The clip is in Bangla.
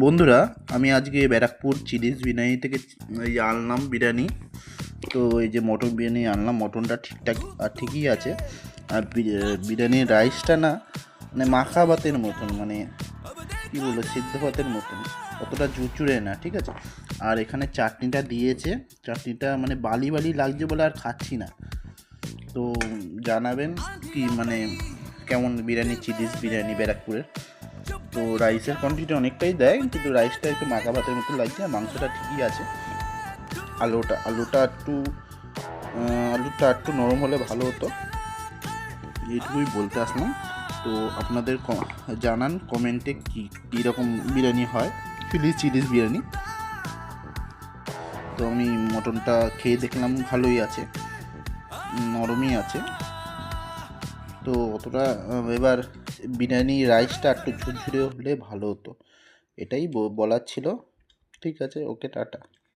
বন্ধুরা, আমি আজকে ব্যারাকপুর চিলিজ বিরিয়ানি থেকে এই আনলাম বিরিয়ানি। তো এই যে মটন বিরিয়ানি আনলাম, মটনটা ঠিকঠাক আর ঠিকই আছে। আর বিরিয়ানির রাইসটা না মানে মাখা ভাতের মতন, মানে কী বলবো, সিদ্ধ ভাতের মতন, অতটা জুচুরে না, ঠিক আছে। আর এখানে চাটনিটা দিয়েছে, চাটনিটা মানে বালি বালি লাগছে বলে আর খাচ্ছি না। তো জানাবেন কি মানে কেমন বিরিয়ানি, চিলিজ বিরিয়ানি ব্যারাকপুরের। তো রাইসের কোয়ান্টিটি অনেকটাই দেয়, কিন্তু রাইসটা একটু মাখা ভাতের মতো লাগছে, আর মাংসটা ঠিকই আছে। আলুটা একটু নরম হলে ভালো হতো, এইটুকুই বলতে আসলাম। তো আপনাদের জানান কমেন্টে কীরকম বিরিয়ানি হয়, চিলিজ বিরিয়ানি। তো আমি মটনটা খেয়ে দেখলাম ভালোই আছে, নরমই আছে। তো অতটা এবার বিরিয়ানি রাইসটা একটু ঝুরঝুরে হলে ভালো হতো, এটাই বলার ছিল। ঠিক আছে, ওকে, টাটা।